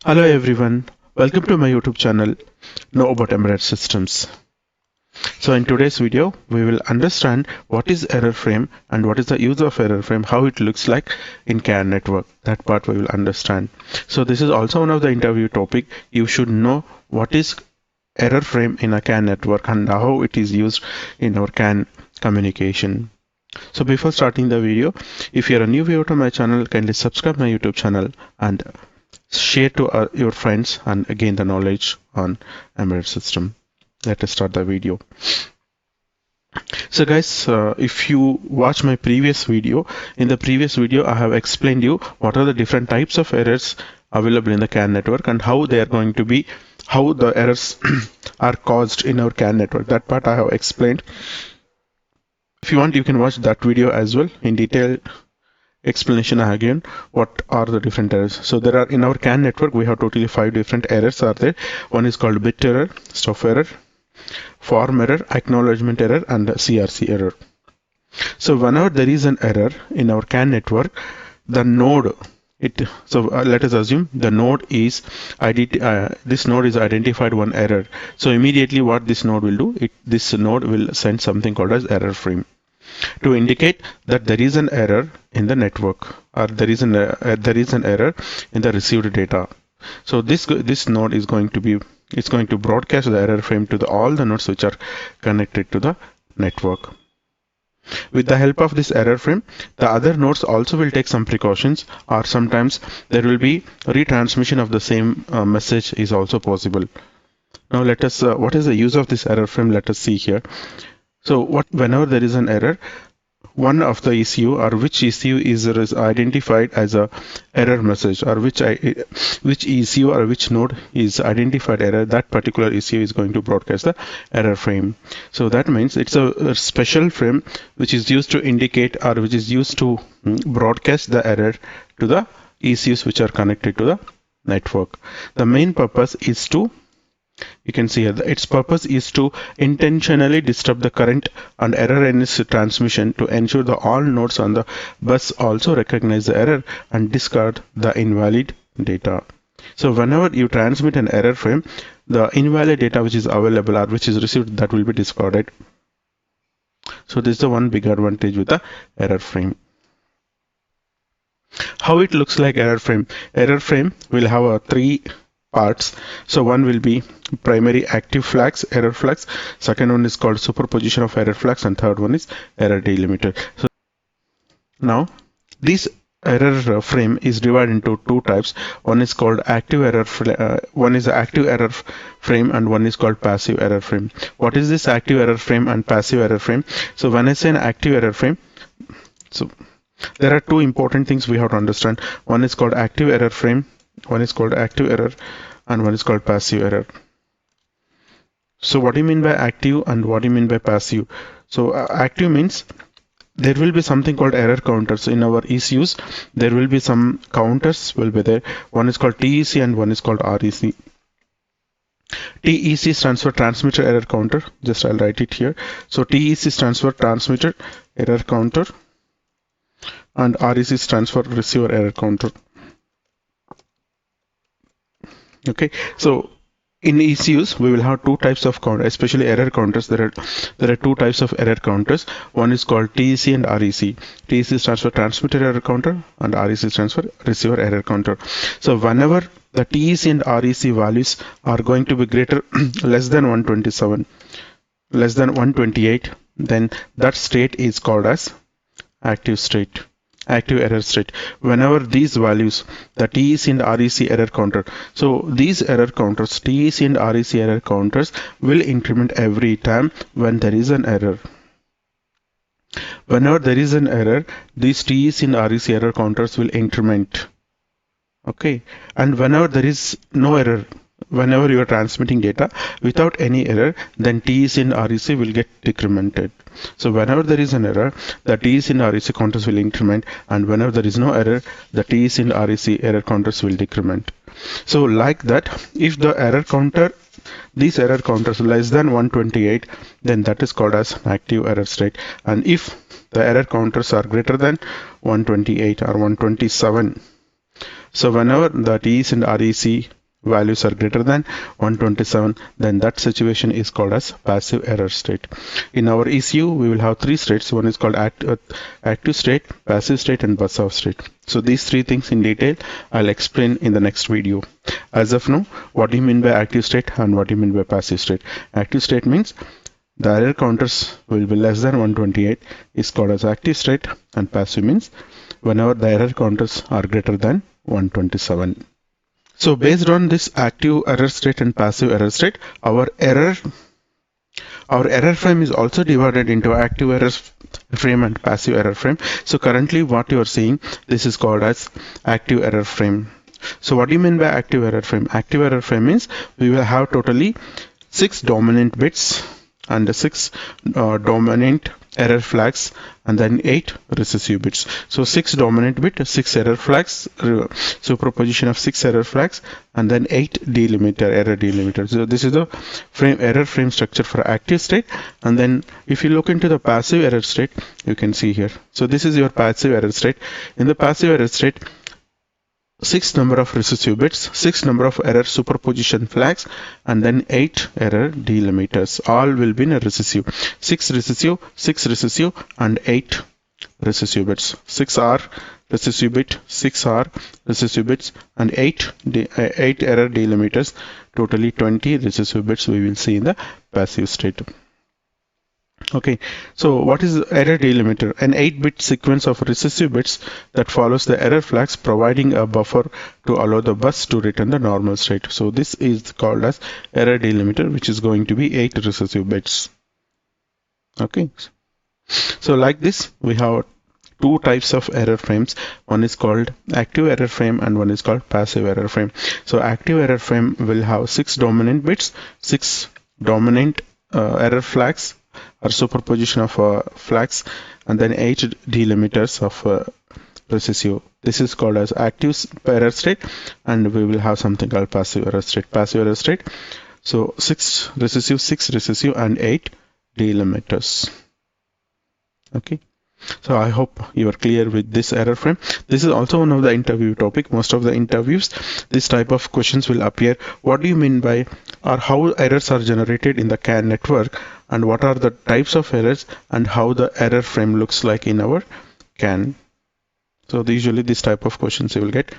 Hello everyone, welcome to my YouTube channel Know About Embedded Systems. So in today's video, we will understand what is error frame and what is the use of error frame, how it looks like in CAN network. That part we will understand. So this is also one of the interview topic. You should know what is error frame in a CAN network and how it is used in our CAN communication. So before starting the video, if you are a new viewer to my channel, kindly subscribe my YouTube channel and share to your friends and gain the knowledge on embedded system. Let us start the video. So guys, if you watch my previous video, in the previous video I have explained you what are the different types of errors available in the CAN network and how they are going to be, how the errors are caused in our CAN network. That part I have explained. If you want, you can watch that video as well in detail explanation again what are the different errors. So there are in our CAN network we have totally 5 different errors are there. One is called bit error, stop error, form error, acknowledgement error and CRC error. So whenever there is an error in our CAN network, the node let us assume the node is this node is identified one error. So immediately what this node will do, this node will send something called as error frame to indicate that there is an error in the network or there is an error in the received data. So this node is going to broadcast the error frame to all the nodes which are connected to the network. With the help of this error frame, the other nodes also will take some precautions, or sometimes there will be retransmission of the same message is also possible. Now let us what is the use of this error frame? Let us see here. So whenever there is an error, one of the ECU or which ECU is identified as a error message, or which ECU or which node is identified error, that particular ECU is going to broadcast the error frame. So that means it's a special frame which is used to indicate or which is used to broadcast the error to the ECUs which are connected to the network. The main purpose is to, you can see here, its purpose is to intentionally disrupt the current and erroneous transmission to ensure that all nodes on the bus also recognize the error and discard the invalid data. So whenever you transmit an error frame, the invalid data which is available or which is received, that will be discarded. So this is the one big advantage with the error frame. How it looks like error frame? Error frame will have 3 parts. So one will be primary active flags, error flags, second one is called superposition of error flags, and third one is error delimiter. So now this error frame is divided into 2 types. One is called active error frame and one is called passive error frame. What is this active error frame and passive error frame? So when I say an active error frame, so there are 2 important things we have to understand. One is called active error frame, one is called active error, and one is called passive error. So what do you mean by active and what do you mean by passive? So active means there will be something called error counters in our ECUs. There will be some counters will be there. One is called TEC and one is called REC. TEC stands for transmitter error counter. Just I'll write it here. So TEC stands for transmitter error counter and REC stands for receiver error counter. Okay, so in ECUs we will have 2 types of counters, especially error counters. There are 2 types of error counters. One is called TEC and REC. TEC stands for transmitter error counter and REC stands for receiver error counter. So whenever the TEC and REC values are going to be greater less than 127, less than 128, then that state is called as active state, active error state. Whenever these values, the TEC and REC error counter, so these error counters, TEC and REC error counters will increment every time when there is an error. Whenever there is an error, these TEC and REC error counters will increment. Okay, and whenever there is no error, whenever you are transmitting data without any error, then TEC and REC will get decremented. So whenever there is an error, the TEC and REC counters will increment, and whenever there is no error, the TEC and REC error counters will decrement. So like that, if the error counter, these error counters less than 128, then that is called as active error state. And if the error counters are greater than 128 or 127, So whenever the TEC and REC values are greater than 127, then that situation is called as passive error state. In our ECU, we will have three states. One is called active state, passive state, and bus off state. So these three things in detail I'll explain in the next video. As of now, what do you mean by active state and what do you mean by passive state? Active state means the error counters will be less than 128 is called as active state, and passive means whenever the error counters are greater than 127. So based on this active error state and passive error state, our error frame is also divided into active error frame and passive error frame. So currently what you are seeing, this is called as active error frame. So what do you mean by active error frame? Active error frame means we will have totally 6 dominant bits and 6 dominant error flags and then 8 recessive bits. So 6 dominant bit, 6 error flags, superposition of 6 error flags, and then 8 error delimiter. So this is the error frame structure for active state. And then if you look into the passive error state, you can see here. So this is your passive error state. In the passive error state, 6 number of recessive bits, 6 number of error superposition flags, and then 8 error delimiters. All will be in a recessive. 6 recessive, 6 recessive, and 8 recessive bits. 6 are recessive bit, 6 are recessive bits, and 8 error delimiters. Totally 20 recessive bits we will see in the passive state. Okay, so what is error delimiter? An 8-bit sequence of recessive bits that follows the error flags, providing a buffer to allow the bus to return the normal state. So this is called as error delimiter, which is going to be 8 recessive bits. Okay, so like this we have two types of error frames. One is called active error frame and one is called passive error frame. So active error frame will have 6 dominant bits, 6 dominant error flags or superposition of flags, and then 8 delimiters of recessive. This is called as active error state, and we will have something called passive error state. Passive error state, so 6 recessive, and 8 delimiters. Okay, so I hope you are clear with this error frame. This is also one of the interview topic. Most of the interviews, this type of questions will appear. What do you mean by, or how errors are generated in the CAN network, and what are the types of errors, and how the error frame looks like in our CAN. So usually this type of questions you will get.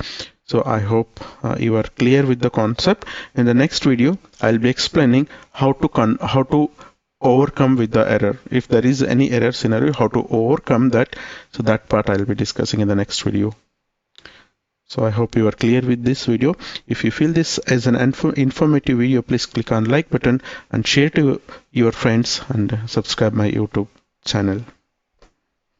So I hope you are clear with the concept. In the next video, I'll be explaining how to overcome with the error. If there is any error scenario, how to overcome that. So that part I'll be discussing in the next video. So I hope you are clear with this video. If you feel this as an informative video, please click on like button and share to your friends and subscribe my YouTube channel.